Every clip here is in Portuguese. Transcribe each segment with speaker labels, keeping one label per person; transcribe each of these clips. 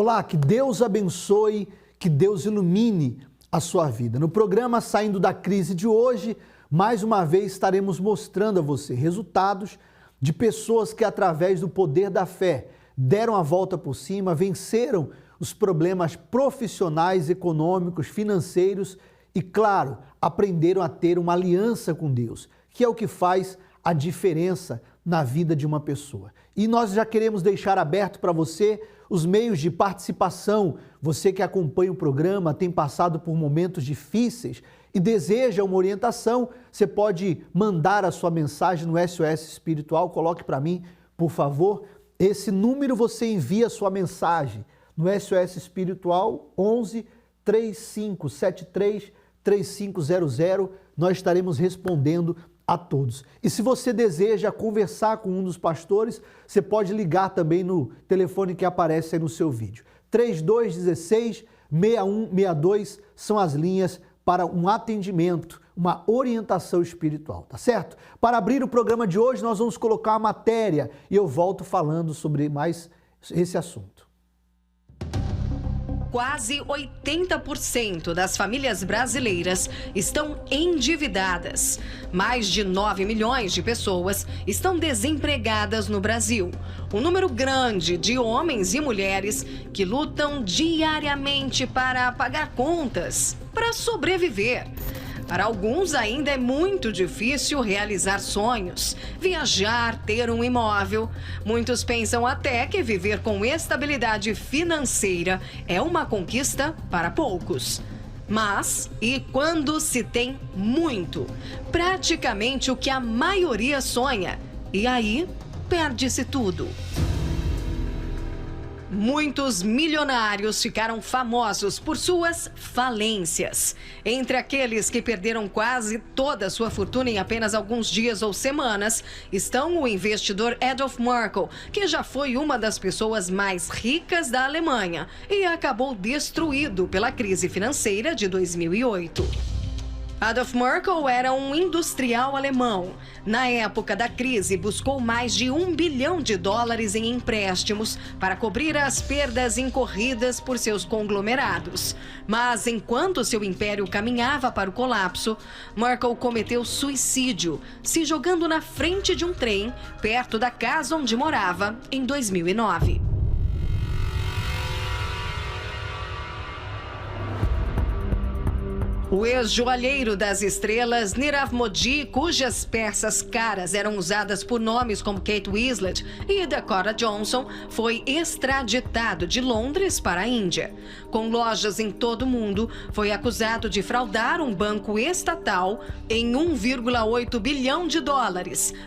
Speaker 1: Olá, que Deus abençoe, que Deus ilumine a sua vida. No programa Saindo da Crise de hoje, mais uma vez estaremos mostrando a você resultados de pessoas que, através do poder da fé, deram a volta por cima, venceram os problemas profissionais, econômicos, financeiros e, claro, aprenderam a ter uma aliança com Deus, que é o que faz a diferença na vida de uma pessoa. E nós já queremos deixar aberto para você os meios de participação. Você que acompanha o programa, tem passado por momentos difíceis e deseja uma orientação, você pode mandar a sua mensagem no SOS Espiritual. Coloque para mim, por favor. Esse número você envia a sua mensagem no SOS Espiritual 11 3573 3500. Nós estaremos respondendo a todos. E se você deseja conversar com um dos pastores, você pode ligar também no telefone que aparece aí no seu vídeo. 3216-6162 são as linhas para um atendimento, uma orientação espiritual, tá certo? Para abrir o programa de hoje, nós vamos colocar a matéria e eu volto falando sobre mais esse assunto.
Speaker 2: Quase 80% das famílias brasileiras estão endividadas. Mais de 9 milhões de pessoas estão desempregadas no Brasil. Um número grande de homens e mulheres que lutam diariamente para pagar contas, para sobreviver. Para alguns ainda é muito difícil realizar sonhos, viajar, ter um imóvel. Muitos pensam até que viver com estabilidade financeira é uma conquista para poucos. Mas, e quando se tem muito? Praticamente o que a maioria sonha. E aí, perde-se tudo. Muitos milionários ficaram famosos por suas falências. Entre aqueles que perderam quase toda a sua fortuna em apenas alguns dias ou semanas, estão o investidor Adolf Merkel, que já foi uma das pessoas mais ricas da Alemanha e acabou destruído pela crise financeira de 2008. Adolf Merkel era um industrial alemão. Na época da crise, buscou mais de $1 bilhão em empréstimos para cobrir as perdas incorridas por seus conglomerados. Mas enquanto seu império caminhava para o colapso, Merkel cometeu suicídio, se jogando na frente de um trem perto da casa onde morava em 2009. O ex-joalheiro das estrelas Nirav Modi, cujas peças caras eram usadas por nomes como Kate Winslet e Dakota Johnson, foi extraditado de Londres para a Índia. Com lojas em todo o mundo, foi acusado de fraudar um banco estatal em $1,8 bilhão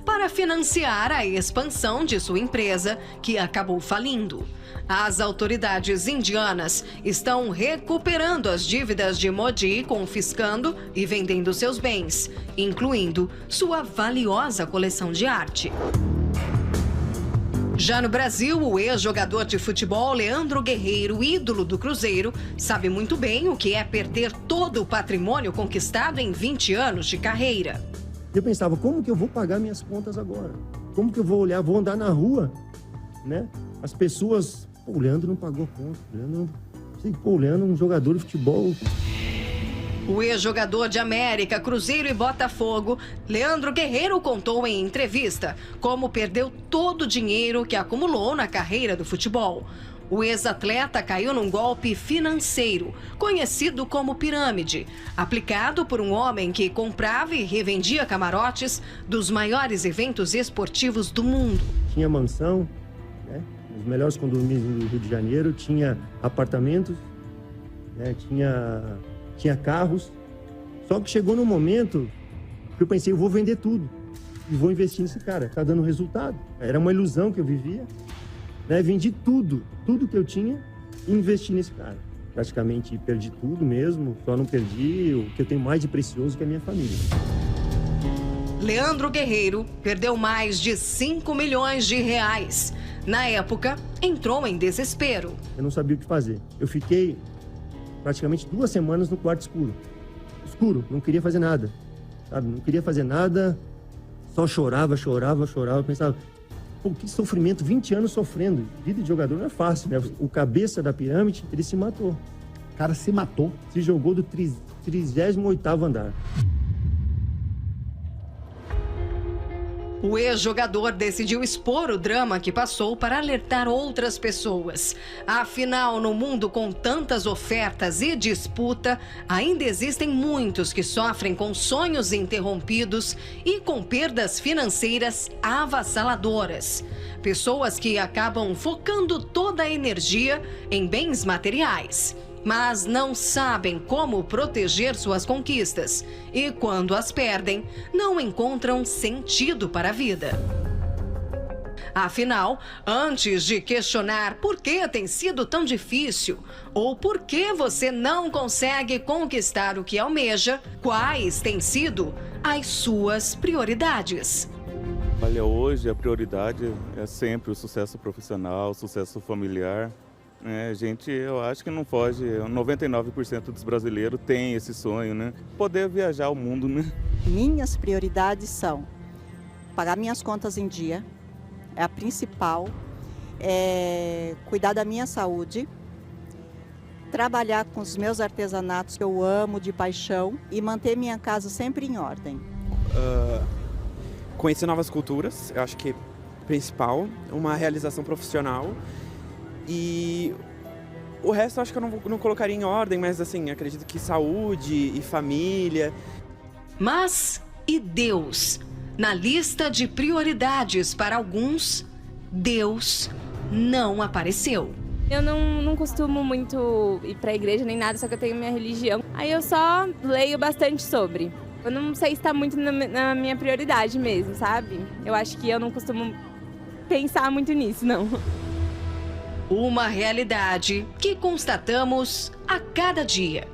Speaker 2: para financiar a expansão de sua empresa, que acabou falindo. As autoridades indianas estão recuperando as dívidas de Modi, confiscando e vendendo seus bens, incluindo sua valiosa coleção de arte. Já no Brasil, o ex-jogador de futebol Leandro Guerreiro, ídolo do Cruzeiro, sabe muito bem o que é perder todo o patrimônio conquistado em 20 anos de carreira.
Speaker 3: Eu pensava, como que eu vou pagar minhas contas agora? Como que eu vou olhar, vou andar na rua, né? As pessoas... Pô, o Leandro não pagou conta. O Leandro é um jogador de futebol.
Speaker 2: O ex-jogador de América, Cruzeiro e Botafogo, Leandro Guerreiro, contou em entrevista como perdeu todo o dinheiro que acumulou na carreira do futebol. O ex-atleta caiu num golpe financeiro, conhecido como pirâmide, aplicado por um homem que comprava e revendia camarotes dos maiores eventos esportivos do mundo.
Speaker 3: Tinha mansão, né? Os melhores condomínios do Rio de Janeiro, tinha apartamentos, né? tinha carros. Só que chegou num momento que eu pensei, eu vou vender tudo e vou investir nesse cara. Tá dando resultado. Era uma ilusão que eu vivia, né? Vendi tudo que eu tinha e investi nesse cara. Praticamente perdi tudo mesmo, só não perdi o que eu tenho mais de precioso, que é a minha família.
Speaker 2: Leandro Guerreiro perdeu mais de R$5 milhões. Na época, entrou em desespero.
Speaker 3: Eu não sabia o que fazer. Eu fiquei praticamente 2 semanas no quarto escuro. Escuro, não queria fazer nada, sabe? Não queria fazer nada, só chorava. Eu pensava, Pô, que sofrimento, 20 anos sofrendo. Vida de jogador não é fácil, né? O cabeça da pirâmide, ele se matou.
Speaker 1: O cara se matou.
Speaker 3: Se jogou do 38º andar.
Speaker 2: O ex-jogador decidiu expor o drama que passou para alertar outras pessoas. Afinal, no mundo com tantas ofertas e disputa, ainda existem muitos que sofrem com sonhos interrompidos e com perdas financeiras avassaladoras. Pessoas que acabam focando toda a energia em bens materiais, mas não sabem como proteger suas conquistas e, quando as perdem, não encontram sentido para a vida. Afinal, antes de questionar por que tem sido tão difícil ou por que você não consegue conquistar o que almeja, quais têm sido as suas prioridades?
Speaker 4: Olha, hoje a prioridade é sempre o sucesso profissional, o sucesso familiar. Eu acho que não foge, 99% dos brasileiros tem esse sonho, né? Poder viajar o mundo, né?
Speaker 5: Minhas prioridades são pagar minhas contas em dia, é a principal, cuidar da minha saúde, trabalhar com os meus artesanatos que eu amo de paixão e manter minha casa sempre em ordem.
Speaker 6: Conhecer novas culturas, eu acho que é principal, uma realização profissional. E o resto eu acho que eu não colocaria em ordem, mas assim, acredito que saúde e família.
Speaker 2: Mas e Deus? Na lista de prioridades para alguns, Deus não apareceu.
Speaker 7: Eu não costumo muito ir para a igreja nem nada, só que eu tenho minha religião. Aí eu só leio bastante sobre. Eu não sei se está muito na minha prioridade mesmo, sabe? Eu acho que eu não costumo pensar muito nisso, não.
Speaker 2: Uma realidade que constatamos a cada dia.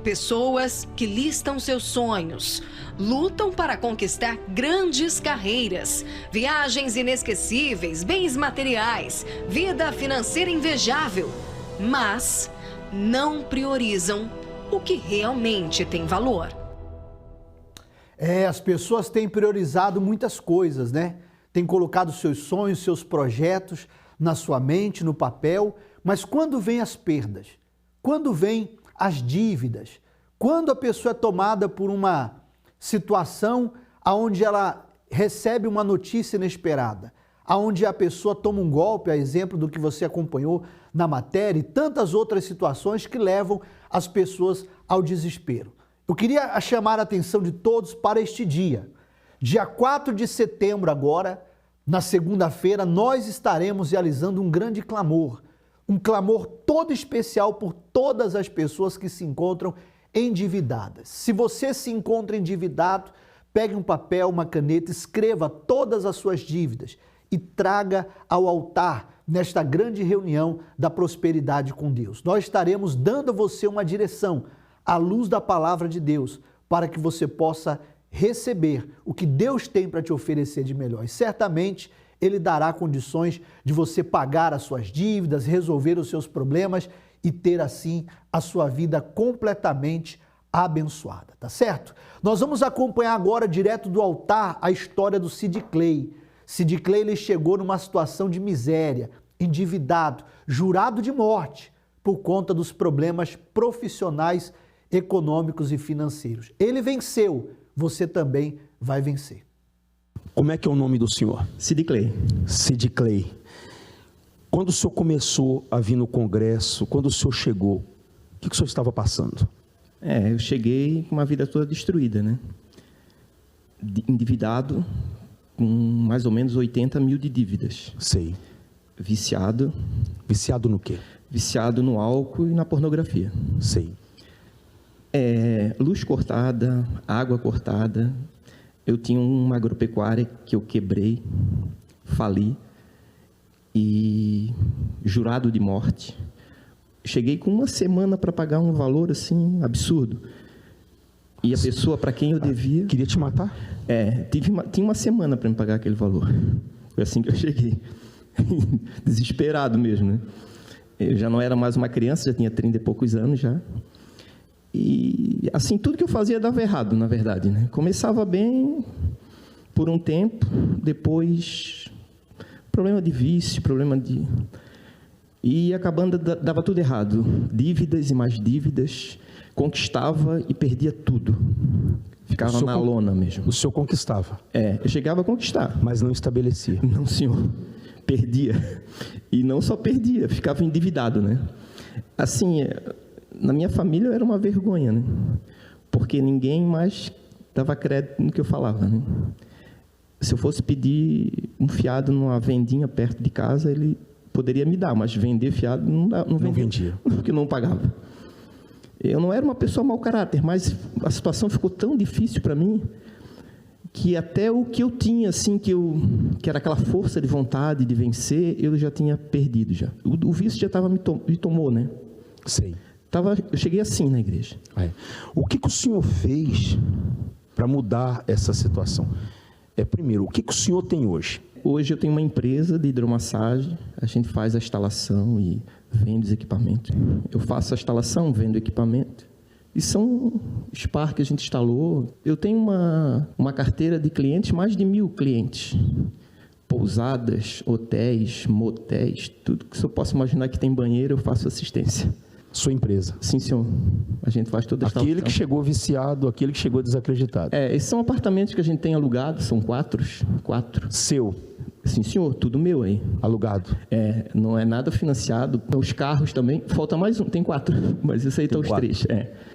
Speaker 2: Pessoas que listam seus sonhos, lutam para conquistar grandes carreiras, viagens inesquecíveis, bens materiais, vida financeira invejável, mas não priorizam o que realmente tem valor.
Speaker 1: As pessoas têm priorizado muitas coisas, né? Têm colocado seus sonhos, seus projetos na sua mente, no papel, mas quando vem as perdas, quando vem as dívidas, quando a pessoa é tomada por uma situação onde ela recebe uma notícia inesperada, onde a pessoa toma um golpe, a exemplo do que você acompanhou na matéria, e tantas outras situações que levam as pessoas ao desespero. Eu queria chamar a atenção de todos para este dia. Dia 4 de setembro agora, na segunda-feira, nós estaremos realizando um grande clamor, um clamor todo especial por todas as pessoas que se encontram endividadas. Se você se encontra endividado, pegue um papel, uma caneta, escreva todas as suas dívidas e traga ao altar nesta grande reunião da prosperidade com Deus. Nós estaremos dando a você uma direção à luz da palavra de Deus para que você possa receber o que Deus tem para te oferecer de melhor. E certamente Ele dará condições de você pagar as suas dívidas, resolver os seus problemas e ter assim a sua vida completamente abençoada, tá certo? Nós vamos acompanhar agora direto do altar a história do Sid Clay. Sid Clay, ele chegou numa situação de miséria, endividado, jurado de morte por conta dos problemas profissionais, econômicos e financeiros. Ele venceu. Você também vai vencer.
Speaker 8: Como é que é o nome do senhor?
Speaker 3: Sid Clay.
Speaker 8: Sid Clay. Quando o senhor começou a vir no congresso, quando o senhor chegou, o que o senhor estava passando?
Speaker 9: Eu cheguei com uma vida toda destruída, né? Endividado, com mais ou menos 80 mil de dívidas.
Speaker 8: Sei.
Speaker 9: Viciado.
Speaker 8: Viciado no quê?
Speaker 9: Viciado no álcool e na pornografia.
Speaker 8: Sei.
Speaker 9: Luz cortada, água cortada. Eu tinha uma agropecuária que eu quebrei, fali e jurado de morte. Cheguei com uma semana para pagar um valor assim absurdo. E a pessoa para quem eu devia...
Speaker 8: Queria te matar?
Speaker 9: Tinha uma semana para me pagar aquele valor. Foi assim que eu cheguei. Desesperado mesmo, né? Eu já não era mais uma criança, já tinha 30 e poucos anos já. E assim, tudo que eu fazia dava errado, na verdade, né? Começava bem por um tempo, depois Problema de vício, problema de... E acabando, dava tudo errado. Dívidas e mais dívidas. Conquistava e perdia tudo. Ficava na lona mesmo.
Speaker 8: O senhor conquistava?
Speaker 9: Eu chegava a conquistar.
Speaker 8: Mas não estabelecia?
Speaker 9: Não, senhor. Perdia. E não só perdia, ficava endividado, né? Assim, na minha família era uma vergonha, né? Porque ninguém mais dava crédito no que eu falava, né? Se eu fosse pedir um fiado numa vendinha perto de casa, ele poderia me dar, mas vender fiado não vendia. Porque não pagava. Eu não era uma pessoa mau caráter, mas a situação ficou tão difícil para mim que até o que eu tinha, assim, que era aquela força de vontade de vencer, eu já tinha perdido já. O vício já me tomou, né?
Speaker 8: Sei.
Speaker 9: Eu cheguei assim na igreja.
Speaker 8: O que o senhor fez para mudar essa situação? Primeiro, o que o senhor tem hoje?
Speaker 9: Hoje eu tenho uma empresa de hidromassagem, a gente faz a instalação e vende os equipamentos. Eu faço a instalação, vendo o equipamento. E são spa que a gente instalou. Eu tenho uma carteira de clientes, mais de 1.000 clientes. Pousadas, hotéis, motéis, tudo que você possa imaginar que tem banheiro, eu faço assistência.
Speaker 8: Sua empresa?
Speaker 9: Sim, senhor. A gente faz toda a instalação.
Speaker 8: Aquele que chegou viciado, aquele que chegou desacreditado.
Speaker 9: Esses são apartamentos que a gente tem alugado, são 4.
Speaker 8: Seu?
Speaker 9: Sim, senhor, tudo meu aí.
Speaker 8: Alugado?
Speaker 9: Não é nada financiado. Os carros também, falta mais um, tem 4, mas isso aí está os 3.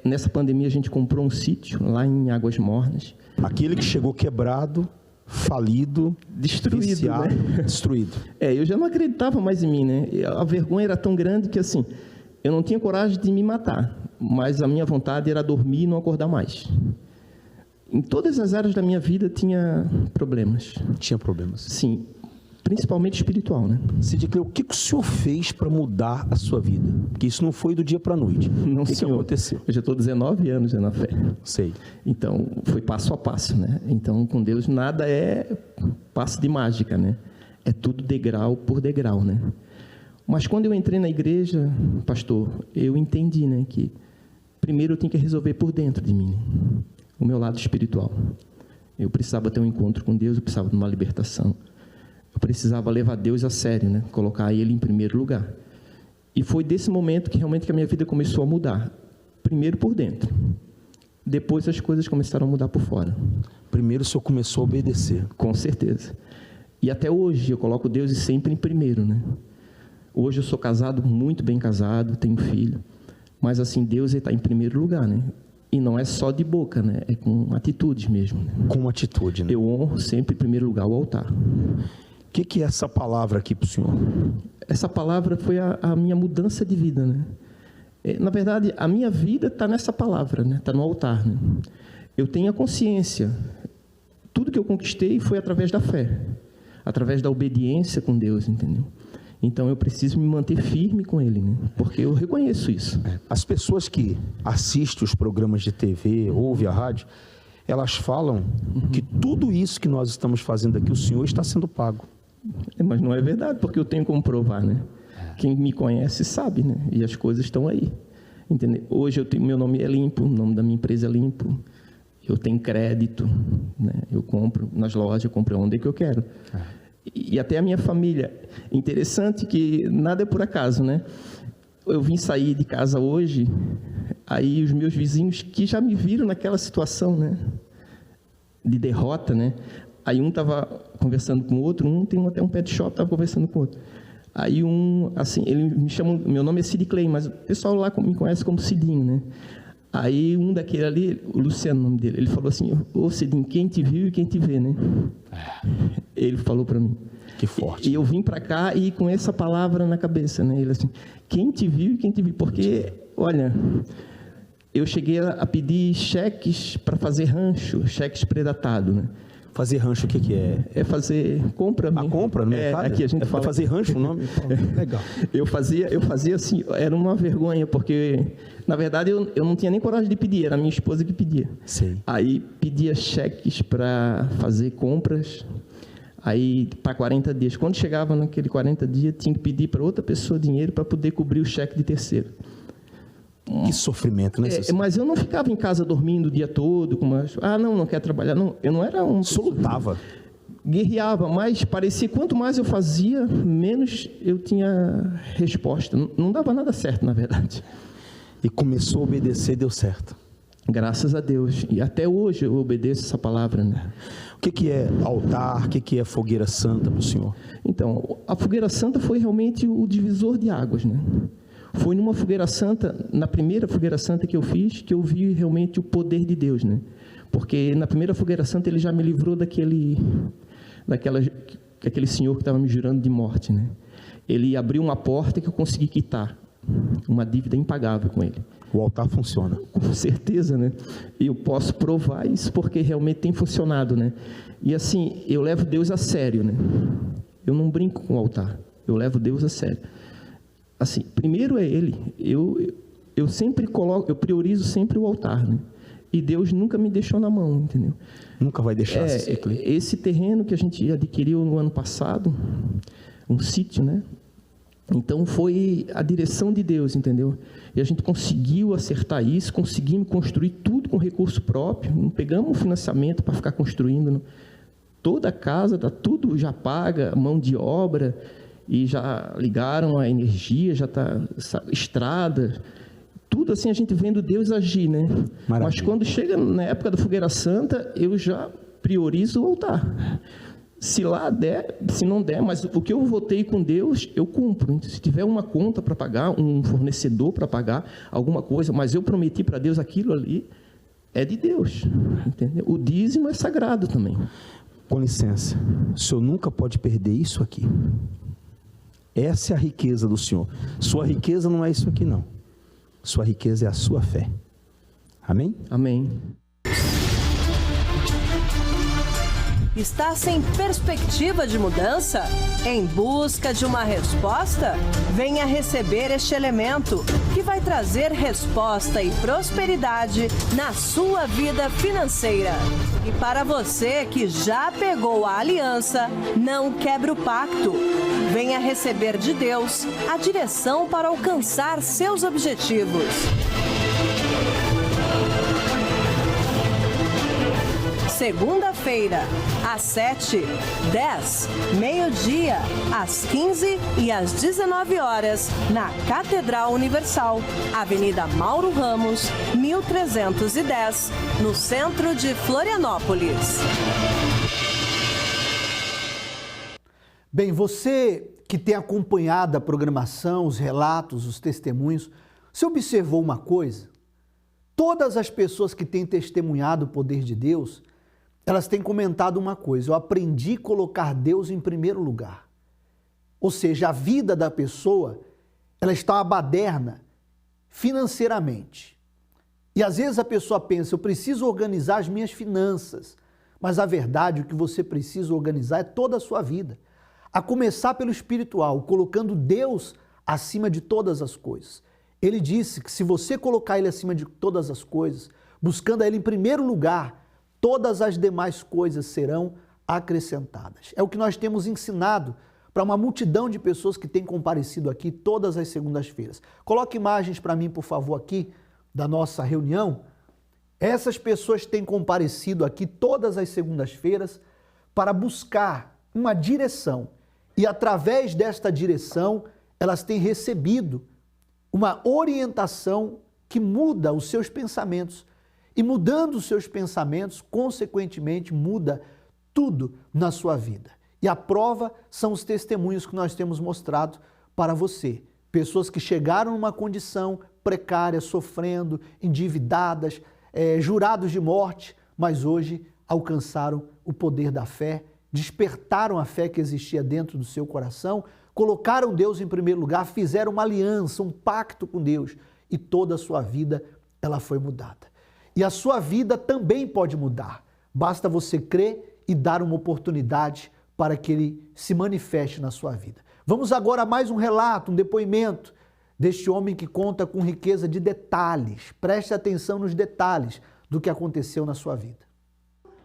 Speaker 9: Nessa pandemia a gente comprou um sítio lá em Águas Mornas.
Speaker 8: Aquele que chegou quebrado, falido,
Speaker 9: destruído,
Speaker 8: viciado,
Speaker 9: né?
Speaker 8: Destruído.
Speaker 9: Eu já não acreditava mais em mim, né? A vergonha era tão grande que, assim, eu não tinha coragem de me matar, mas a minha vontade era dormir e não acordar mais. Em todas as áreas da minha vida tinha problemas.
Speaker 8: Tinha problemas?
Speaker 9: Sim, principalmente espiritual, né?
Speaker 8: Cid Cleo, o que o senhor fez para mudar a sua vida? Porque isso não foi do dia para a noite.
Speaker 9: Não,
Speaker 8: o que
Speaker 9: aconteceu? Eu já estou 19 anos na fé.
Speaker 8: Sei.
Speaker 9: Então, foi passo a passo, né? Então, com Deus, nada é passo de mágica, né? É tudo degrau por degrau, né? Mas quando eu entrei na igreja, pastor, eu entendi, né, que primeiro eu tinha que resolver por dentro de mim, o meu lado espiritual. Eu precisava ter um encontro com Deus, eu precisava de uma libertação. Eu precisava levar Deus a sério, né, colocar Ele em primeiro lugar. E foi desse momento que realmente a minha vida começou a mudar. Primeiro por dentro. Depois as coisas começaram a mudar por fora.
Speaker 8: Primeiro o senhor começou a obedecer.
Speaker 9: Com certeza. E até hoje eu coloco Deus sempre em primeiro, né? Hoje eu sou casado, muito bem casado, tenho filho. Mas assim, Deus está em primeiro lugar, né? E não é só de boca, né? É com atitudes mesmo. Né?
Speaker 8: Com atitude, né?
Speaker 9: Eu honro sempre em primeiro lugar o altar.
Speaker 8: O que é essa palavra aqui para o senhor?
Speaker 9: Essa palavra foi a minha mudança de vida, né? Na verdade, a minha vida está nessa palavra, né? Está no altar, né? Eu tenho a consciência. Tudo que eu conquistei foi através da fé. Através da obediência com Deus, entendeu? Então, eu preciso me manter firme com Ele, né? Porque eu reconheço isso.
Speaker 8: As pessoas que assistem os programas de TV, ouvem a rádio, elas falam que tudo isso que nós estamos fazendo aqui, o senhor está sendo pago.
Speaker 9: Mas não é verdade, porque eu tenho como provar, né? Quem me conhece sabe, né? E as coisas estão aí. Entendeu? Hoje meu nome é limpo, o nome da minha empresa é limpo. Eu tenho crédito, né? Eu compro nas lojas, eu compro onde que eu quero. E até a minha família. Interessante que nada é por acaso, né? Eu vim sair de casa hoje, aí os meus vizinhos que já me viram naquela situação, né? De derrota, né? Aí um estava conversando com o outro, tem até um pet shop, estava conversando com o outro. Aí assim, ele me chama, meu nome é Cid Clay, mas o pessoal lá me conhece como Cidinho, né? Aí um daquele ali, o Luciano, o nome dele, ele falou assim: ô Cidinho, quem te viu e quem te vê, né? Ele falou para mim.
Speaker 8: Que forte.
Speaker 9: E eu vim para cá e com essa palavra na cabeça, né? Ele assim: quem te viu e quem te viu. Porque, olha, eu cheguei a pedir cheques para fazer rancho, cheques predatados, né?
Speaker 8: Fazer rancho, o que é?
Speaker 9: É fazer compra.
Speaker 8: A compra no mercado?
Speaker 9: Aqui a gente fala.
Speaker 8: Fazer rancho o nome? Legal.
Speaker 9: Eu fazia assim, era uma vergonha, porque, na verdade, eu não tinha nem coragem de pedir, era a minha esposa que pedia.
Speaker 8: Sim.
Speaker 9: Aí pedia cheques para fazer compras, aí para 40 dias. Quando chegava naquele 40 dias, tinha que pedir para outra pessoa dinheiro para poder cobrir o cheque de terceiro.
Speaker 8: Que sofrimento, né?
Speaker 9: Mas eu não ficava em casa dormindo o dia todo, não quero trabalhar. Não, eu não era um...
Speaker 8: Só lutava.
Speaker 9: guerreava, mas parecia que quanto mais eu fazia, menos eu tinha resposta. Não dava nada certo, na verdade.
Speaker 8: E começou a obedecer, deu certo.
Speaker 9: Graças a Deus. E até hoje eu obedeço essa palavra, né?
Speaker 8: O que é altar? O que é fogueira santa para o senhor?
Speaker 9: Então, a fogueira santa foi realmente o divisor de águas, né? Foi numa fogueira santa, na primeira fogueira santa que eu fiz, que eu vi realmente o poder de Deus, né? Porque na primeira fogueira santa ele já me livrou daquele senhor que estava me jurando de morte, né? Ele abriu uma porta que eu consegui quitar, uma dívida impagável com ele.
Speaker 8: O altar funciona.
Speaker 9: Com certeza, né? E eu posso provar isso porque realmente tem funcionado, né? E assim, eu levo Deus a sério, né? Eu não brinco com o altar, eu levo Deus a sério. Assim, primeiro é Ele. Eu sempre eu priorizo sempre o altar, né? E Deus nunca me deixou na mão, entendeu?
Speaker 8: Nunca vai deixar
Speaker 9: esse terreno que a gente adquiriu no ano passado, um sítio, né? Então foi a direção de Deus, entendeu? E a gente conseguiu acertar isso, conseguimos construir tudo com recurso próprio, não pegamos um financiamento para ficar construindo. Não. Toda a casa, tá tudo já paga, mão de obra, e já ligaram a energia, já está estrada, tudo assim a gente vendo Deus agir, né? Maravilha. Mas quando chega na época da fogueira santa, eu já priorizo o altar. Se lá der, se não der, mas o que eu votei com Deus, eu cumpro. Se tiver uma conta para pagar, um fornecedor para pagar, alguma coisa, mas eu prometi para Deus aquilo ali, é de Deus, entendeu? O dízimo é sagrado também.
Speaker 8: Com licença, o senhor nunca pode perder isso aqui. Essa é a riqueza do senhor. Sua riqueza não é isso aqui, não. Sua riqueza é a sua fé. Amém?
Speaker 9: Amém.
Speaker 10: Está sem perspectiva de mudança? Em busca de uma resposta? Venha receber este elemento, que vai trazer resposta e prosperidade na sua vida financeira. E para você que já pegou a aliança, não quebre o pacto. Venha receber de Deus a direção para alcançar seus objetivos. Segunda-feira, às 7, 10, meio-dia, às 15 e às 19 horas, na Catedral Universal, Avenida Mauro Ramos, 1310, no centro de Florianópolis.
Speaker 1: Bem, você que tem acompanhado a programação, os relatos, os testemunhos, você observou uma coisa? Todas as pessoas que têm testemunhado o poder de Deus, elas têm comentado uma coisa: eu aprendi a colocar Deus em primeiro lugar. Ou seja, a vida da pessoa, ela está uma baderna financeiramente. E às vezes a pessoa pensa, eu preciso organizar as minhas finanças. Mas a verdade, o que você precisa organizar é toda a sua vida. A começar pelo espiritual, colocando Deus acima de todas as coisas. Ele disse que se você colocar Ele acima de todas as coisas, buscando a Ele em primeiro lugar, todas as demais coisas serão acrescentadas. É o que nós temos ensinado para uma multidão de pessoas que têm comparecido aqui todas as segundas-feiras. Coloque imagens para mim, por favor, aqui da nossa reunião. Essas pessoas têm comparecido aqui todas as segundas-feiras para buscar uma direção. E através desta direção, elas têm recebido uma orientação que muda os seus pensamentos. E mudando os seus pensamentos, consequentemente, muda tudo na sua vida. E a prova são os testemunhos que nós temos mostrado para você. Pessoas que chegaram numa condição precária, sofrendo, endividadas, jurados de morte, mas hoje alcançaram o poder da fé, despertaram a fé que existia dentro do seu coração, colocaram Deus em primeiro lugar, fizeram uma aliança, um pacto com Deus e toda a sua vida ela foi mudada. E a sua vida também pode mudar. Basta você crer e dar uma oportunidade para que Ele se manifeste na sua vida. Vamos agora a mais um relato, um depoimento deste homem que conta com riqueza de detalhes. Preste atenção nos detalhes do que aconteceu na sua vida.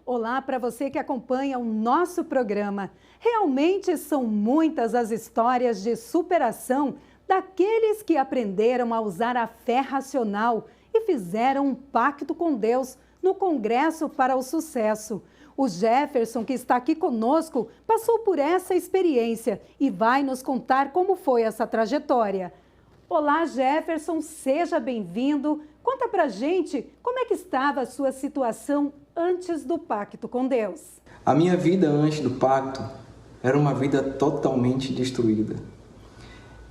Speaker 11: Olá para você que acompanha o nosso programa. Realmente são muitas as histórias de superação daqueles que aprenderam a usar a fé racional e fizeram um pacto com Deus no Congresso para o Sucesso. O Jefferson, que está aqui conosco, passou por essa experiência e vai nos contar como foi essa trajetória. Olá, Jefferson, seja bem-vindo. Conta pra gente como é que estava a sua situação antes do pacto com Deus.
Speaker 12: A minha vida antes do pacto era uma vida totalmente destruída.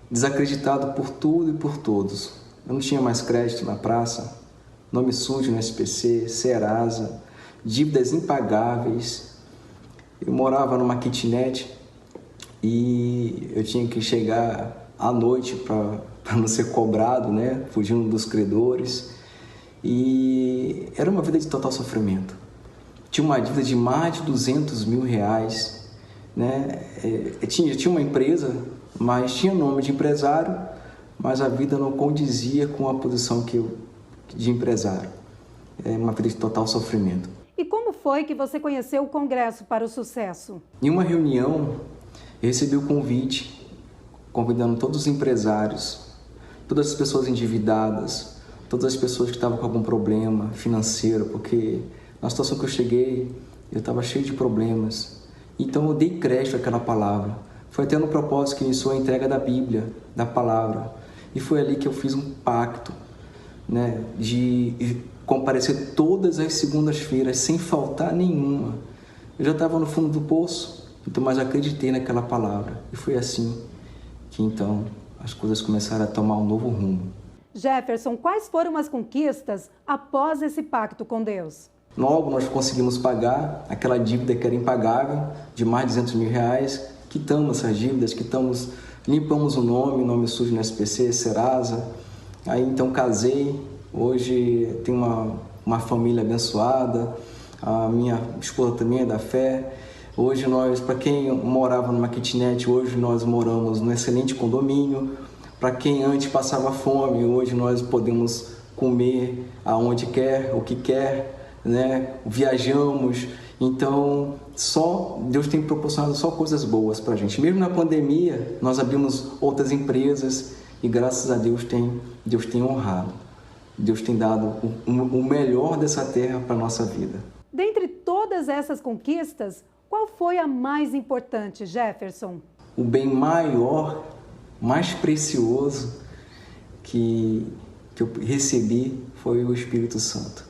Speaker 12: Desacreditado por tudo e por todos. Eu não tinha mais crédito na praça, nome sujo no SPC, Serasa, dívidas impagáveis. Eu morava numa kitnet e eu tinha que chegar à noite para não ser cobrado, né? Fugindo dos credores. E era uma vida de total sofrimento. Tinha uma dívida de mais de 200 mil reais, né? Tinha uma empresa, mas tinha nome de empresário, mas a vida não condizia com a posição de empresário. É uma vida de total sofrimento.
Speaker 11: E como foi que você conheceu o Congresso para o Sucesso?
Speaker 12: Em uma reunião, eu recebi o convite, convidando todos os empresários, todas as pessoas endividadas, todas as pessoas que estavam com algum problema financeiro, porque na situação que eu cheguei, eu estava cheio de problemas. Então eu dei crédito àquela palavra. Foi até no propósito que iniciou a entrega da Bíblia, da palavra. E foi ali que eu fiz um pacto, né, de comparecer todas as segundas-feiras, sem faltar nenhuma. Eu já estava no fundo do poço, mas acreditei naquela palavra. E foi assim que então as coisas começaram a tomar um novo rumo.
Speaker 11: Jefferson, quais foram as conquistas após esse pacto com Deus?
Speaker 12: Logo nós conseguimos pagar aquela dívida que era impagável, de mais de 200 mil reais. Quitamos essas dívidas, limpamos o nome sujo no SPC, Serasa. Aí então casei, hoje tenho uma família abençoada, a minha esposa também é da fé. Hoje nós, para quem morava numa kitnet, hoje nós moramos num excelente condomínio. Para quem antes passava fome, hoje nós podemos comer aonde quer, o que quer, né? Viajamos. Então, Deus tem proporcionado só coisas boas para a gente. Mesmo na pandemia, nós abrimos outras empresas e graças a Deus tem honrado. Deus tem dado o melhor dessa terra para a nossa vida.
Speaker 11: Dentre todas essas conquistas, qual foi a mais importante, Jefferson?
Speaker 12: O bem maior, mais precioso que eu recebi foi o Espírito Santo.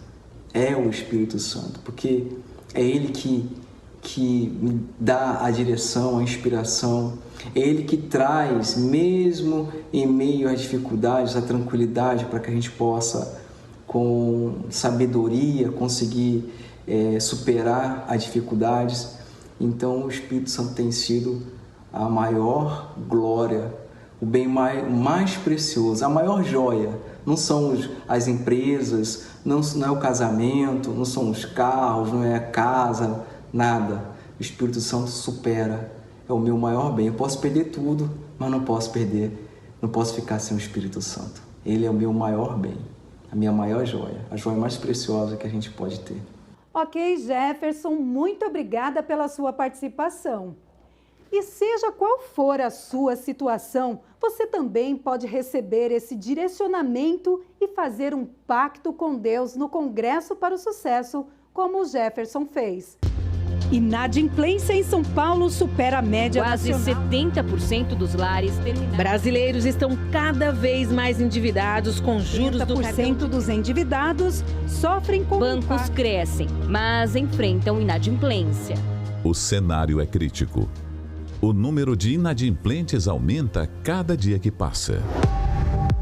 Speaker 12: É o Espírito Santo, porque é Ele que me dá a direção, a inspiração. É Ele que traz, mesmo em meio às dificuldades, a tranquilidade para que a gente possa, com sabedoria, conseguir superar as dificuldades. Então, o Espírito Santo tem sido a maior glória, o bem mais precioso, a maior joia. Não são as empresas, não é o casamento, não são os carros, não é a casa, nada. O Espírito Santo supera, é o meu maior bem. Eu posso perder tudo, mas não posso ficar sem o Espírito Santo. Ele é o meu maior bem, a minha maior joia, a joia mais preciosa que a gente pode ter.
Speaker 11: Ok, Jefferson, muito obrigada pela sua participação. E seja qual for a sua situação, você também pode receber esse direcionamento e fazer um pacto com Deus no Congresso para o Sucesso, como o Jefferson fez. Inadimplência em São Paulo supera a média nacional.
Speaker 13: Quase 70% dos lares brasileiros estão cada vez mais endividados com juros do cartão.
Speaker 11: 70% dos endividados sofrem com
Speaker 13: bancos crescem, mas enfrentam inadimplência.
Speaker 14: O cenário é crítico. O número de inadimplentes aumenta cada dia que passa.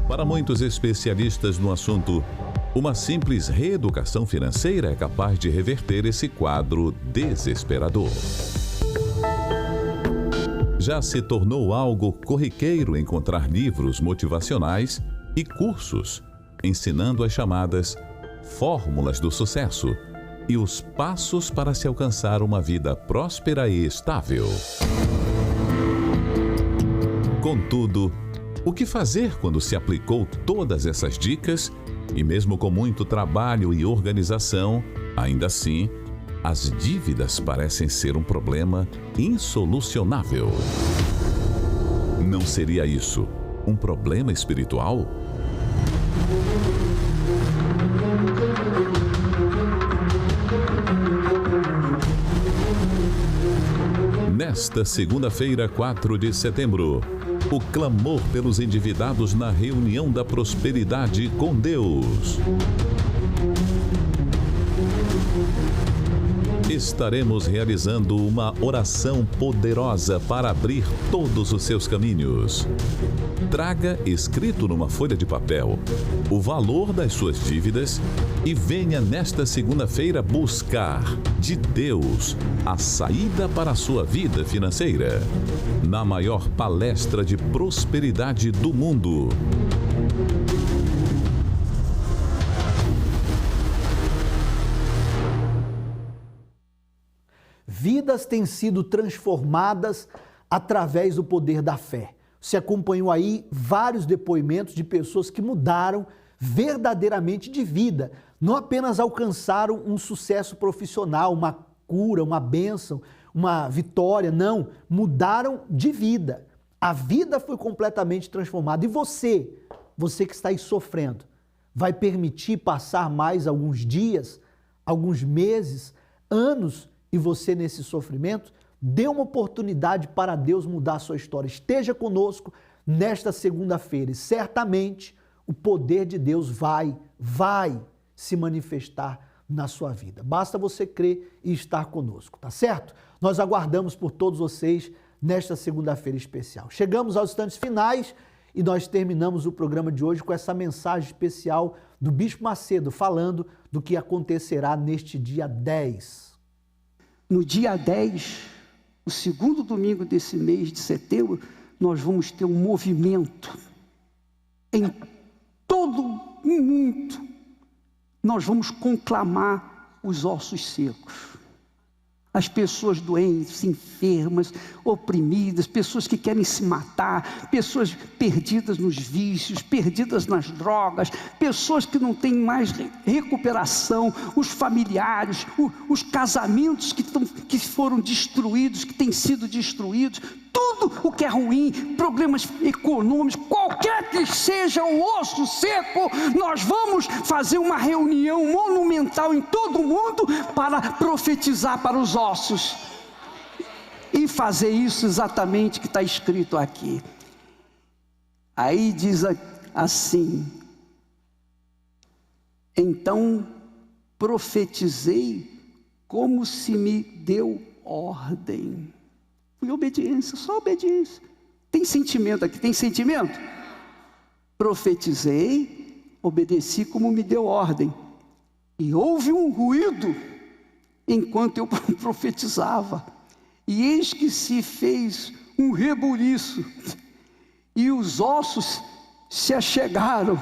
Speaker 14: Para muitos especialistas no assunto, uma simples reeducação financeira é capaz de reverter esse quadro desesperador. Já se tornou algo corriqueiro encontrar livros motivacionais e cursos ensinando as chamadas fórmulas do sucesso e os passos para se alcançar uma vida próspera e estável. Contudo, o que fazer quando se aplicou todas essas dicas e mesmo com muito trabalho e organização, ainda assim, as dívidas parecem ser um problema insolucionável? Não seria isso um problema espiritual? Nesta segunda-feira, 4 de setembro, o clamor pelos endividados na reunião da prosperidade com Deus. Estaremos realizando uma oração poderosa para abrir todos os seus caminhos. Traga escrito numa folha de papel o valor das suas dívidas e venha nesta segunda-feira buscar de Deus a saída para a sua vida financeira, na maior palestra de prosperidade do mundo.
Speaker 1: Vidas têm sido transformadas através do poder da fé. Você acompanhou aí vários depoimentos de pessoas que mudaram verdadeiramente de vida. Não apenas alcançaram um sucesso profissional, uma cura, uma bênção, uma vitória, não. Mudaram de vida. A vida foi completamente transformada. E você que está aí sofrendo, vai permitir passar mais alguns dias, alguns meses, anos, e você nesse sofrimento? Dê uma oportunidade para Deus mudar a sua história. Esteja conosco nesta segunda-feira e certamente o poder de Deus vai se manifestar na sua vida. Basta você crer e estar conosco, tá certo? Nós aguardamos por todos vocês nesta segunda-feira especial. Chegamos aos instantes finais e nós terminamos o programa de hoje com essa mensagem especial do Bispo Macedo, falando do que acontecerá neste dia 10.
Speaker 15: No dia 10, o segundo domingo desse mês de setembro, nós vamos ter um movimento em todo o mundo. Nós vamos conclamar os ossos secos. As pessoas doentes, enfermas, oprimidas, pessoas que querem se matar, pessoas perdidas nos vícios, perdidas nas drogas, pessoas que não têm mais recuperação, os familiares, os casamentos que foram destruídos, que têm sido destruídos, tudo o que é ruim, problemas econômicos, qualquer que seja o osso seco, nós vamos fazer uma reunião monumental em todo o mundo para profetizar para os ossos e fazer isso exatamente que está escrito aqui. Aí diz assim: então profetizei como se me deu ordem. Foi obediência, só obediência. Tem sentimento aqui, tem sentimento? Profetizei, obedeci como me deu ordem. E houve um ruído enquanto eu profetizava. E eis que se fez um rebuliço. E os ossos se achegaram,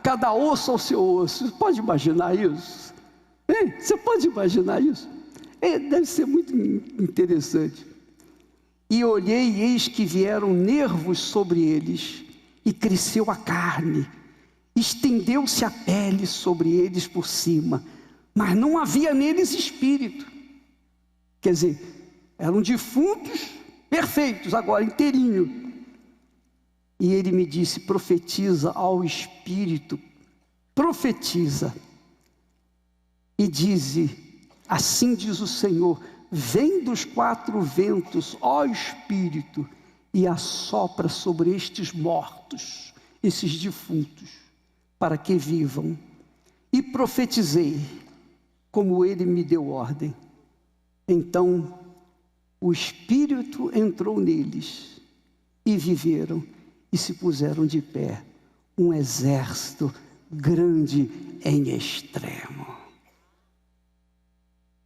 Speaker 15: cada osso ao seu osso. Você pode imaginar isso? Hein? Você pode imaginar isso? Deve ser muito interessante. E olhei, e eis que vieram nervos sobre eles, e cresceu a carne, estendeu-se a pele sobre eles por cima, mas não havia neles espírito. Quer dizer, eram defuntos perfeitos, agora inteirinho. E ele me disse: profetiza ao espírito, profetiza, e dize, assim diz o Senhor: vem dos quatro ventos, ó Espírito, e assopra sobre estes mortos, esses defuntos, para que vivam. E profetizei, como ele me deu ordem. Então o Espírito entrou neles, e viveram, e se puseram de pé, um exército grande em extremo.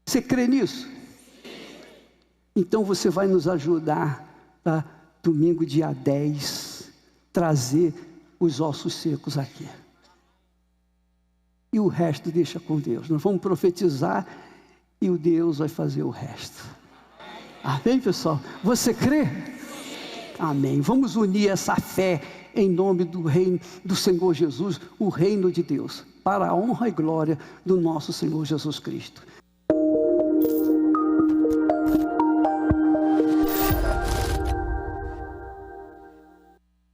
Speaker 15: Você crê nisso? Então você vai nos ajudar para domingo, dia 10, trazer os ossos secos aqui. E o resto deixa com Deus. Nós vamos profetizar e o Deus vai fazer o resto. Amém, pessoal? Você crê? Amém. Vamos unir essa fé em nome do reino do Senhor Jesus, o reino de Deus, para a honra e glória do nosso Senhor Jesus Cristo.